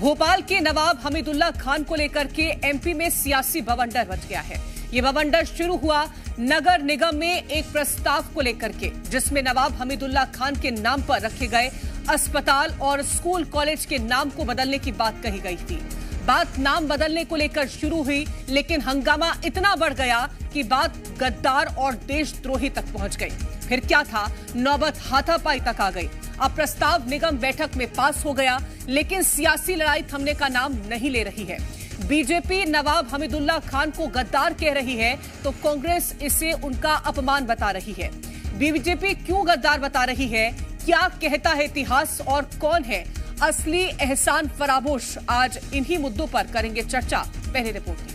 भोपाल के नवाब हमीदुल्लाह खान को लेकर के एमपी में सियासी बवंडर मच गया है। ये बवंडर शुरू हुआ नगर निगम में एक प्रस्ताव को लेकर के, जिसमें नवाब हमीदुल्लाह खान के नाम पर रखे गए अस्पताल और स्कूल कॉलेज के नाम को बदलने की बात कही गई थी। बात नाम बदलने को लेकर शुरू हुई, लेकिन हंगामा इतना बढ़ गया कि बात गद्दार और देशद्रोही तक पहुंच गई। फिर क्या था, नौबत हाथापाई तक आ गई। अब प्रस्ताव निगम बैठक में पास हो गया, लेकिन सियासी लड़ाई थमने का नाम नहीं ले रही है। बीजेपी नवाब हमीदुल्लाह खान को गद्दार कह रही है, तो कांग्रेस इसे उनका अपमान बता रही है। बीजेपी क्यों गद्दार बता रही है, क्या कहता है इतिहास और कौन है असली एहसान फरामोश? आज इन्हीं मुद्दों पर करेंगे चर्चा। पहले रिपोर्ट की।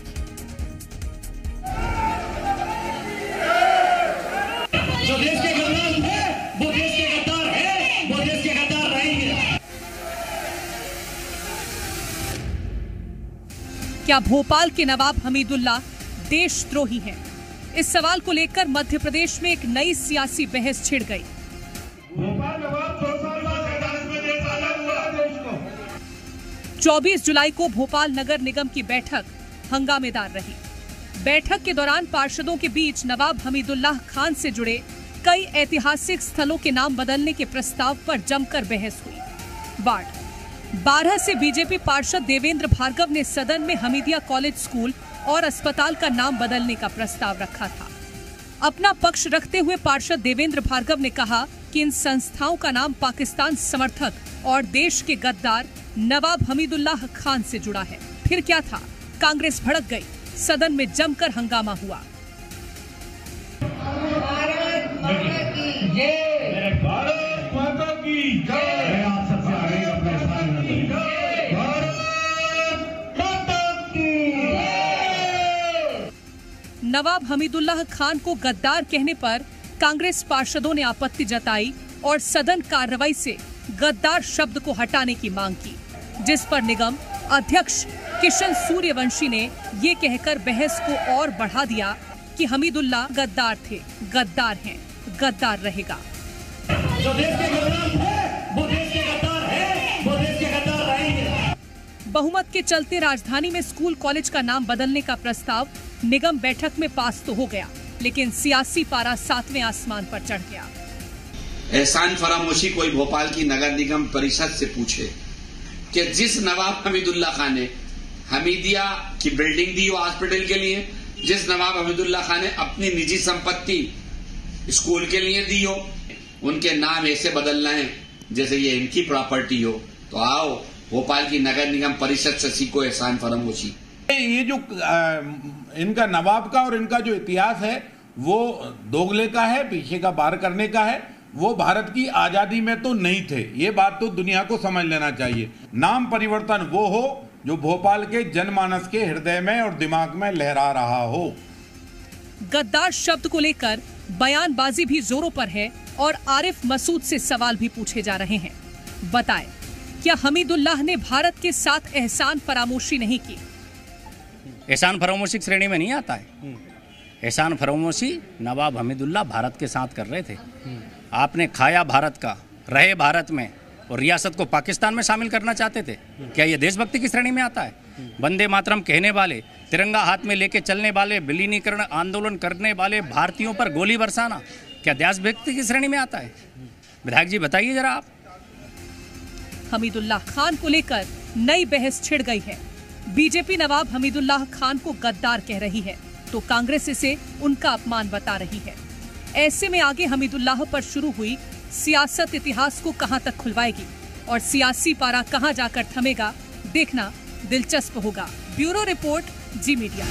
जो देश के गद्दार है वो देश के गद्दार है, वो देश के गद्दार रहेंगे। क्या भोपाल के नवाब हमीदुल्लाह देशद्रोही हैं? इस सवाल को लेकर मध्य प्रदेश में एक नई सियासी बहस छिड़ गई। भोपाल नवाब 100 साल बाद 24 जुलाई को भोपाल नगर निगम की बैठक हंगामेदार रही। बैठक के दौरान पार्षदों के बीच नवाब हमीदुल्लाह खान से जुड़े कई ऐतिहासिक स्थलों के नाम बदलने के प्रस्ताव पर जमकर बहस हुई। वार्ड 12 से बीजेपी पार्षद देवेंद्र भार्गव ने सदन में हमीदिया कॉलेज, स्कूल और अस्पताल का नाम बदलने का प्रस्ताव रखा था। अपना पक्ष रखते हुए पार्षद देवेंद्र भार्गव ने कहा कि इन संस्थाओं का नाम पाकिस्तान समर्थक और देश के गद्दार नवाब हमीदुल्लाह खान से जुड़ा है। फिर क्या था, कांग्रेस भड़क गई, सदन में जमकर हंगामा हुआ। भारत माता की जय। आप सबसे आगे अपना स्थान रखें। भारत माता की जय। नवाब हमीदुल्लाह खान को गद्दार कहने पर कांग्रेस पार्षदों ने आपत्ति जताई और सदन कार्रवाई से गद्दार शब्द को हटाने की मांग की, जिस पर निगम अध्यक्ष किशन सूर्यवंशी ने ये कहकर बहस को और बढ़ा दिया कि हमीदुल्लाह गद्दार थे, गद्दार हैं, गद्दार रहेगा। जो देश के गद्दार है वो देश के गद्दार है, वो देश के गद्दार रहेंगे। बहुमत के चलते राजधानी में स्कूल कॉलेज का नाम बदलने का प्रस्ताव निगम बैठक में पास तो हो गया, लेकिन सियासी पारा 7वें आसमान पर चढ़ गया। एहसान फरामोशी कोई भोपाल की नगर निगम परिषद से पूछे कि जिस नवाब हमीदुल्लाह खान ने हमीदिया की बिल्डिंग दी वो हॉस्पिटल के लिए, जिस नवाब हमीदुल्लाह खान ने अपनी निजी संपत्ति स्कूल के लिए दी हो, उनके नाम ऐसे बदलना है जैसे ये इनकी प्रॉपर्टी हो, तो आओ भोपाल की नगर निगम परिषद से सीखो एहसान फरामोशी। ये जो इनका नवाब का और इनका जो इतिहास है वो दोगले का है, पीछे का बार करने का है। वो भारत की आजादी में तो नहीं थे, ये बात तो दुनिया को समझ लेना चाहिए। नाम परिवर्तन वो हो जो भोपाल के जनमानस के हृदय में और दिमाग में लहरा रहा हो। गद्दार शब्द को लेकर बयानबाजी भी जोरों पर है और आरिफ मसूद से सवाल भी पूछे जा रहे हैं। बताएं, क्या हमीदुल्लाह ने भारत के साथ एहसान फरामोशी नहीं की? एहसान फरामोशी की श्रेणी में नहीं आता है। एहसान फरामोशी नवाब हमीदुल्लाह भारत के साथ कर रहे थे। आपने खाया भारत का, रहे भारत में और रियासत को पाकिस्तान में शामिल करना चाहते थे। क्या ये देशभक्ति की श्रेणी में आता है? वंदे मातरम कहने वाले, तिरंगा हाथ में लेके चलने वाले, विलीनीकरण आंदोलन करने वाले भारतीयों पर गोली बरसाना, क्या देशभक्ति की श्रेणी में आता है? विधायक जी बताइए जरा आप। हमीदुल्लाह खान को लेकर नई बहस छिड़ गई है। बीजेपी नवाब हमीदुल्लाह खान को गद्दार कह रही है, तो कांग्रेस इसे उनका अपमान बता रही है। ऐसे में आगे हमीदुल्लाह पर शुरू हुई सियासत इतिहास को कहां तक खुलवाएगी और सियासी पारा कहां जाकर थमेगा, देखना दिलचस्प होगा। ब्यूरो रिपोर्ट, जी मीडिया।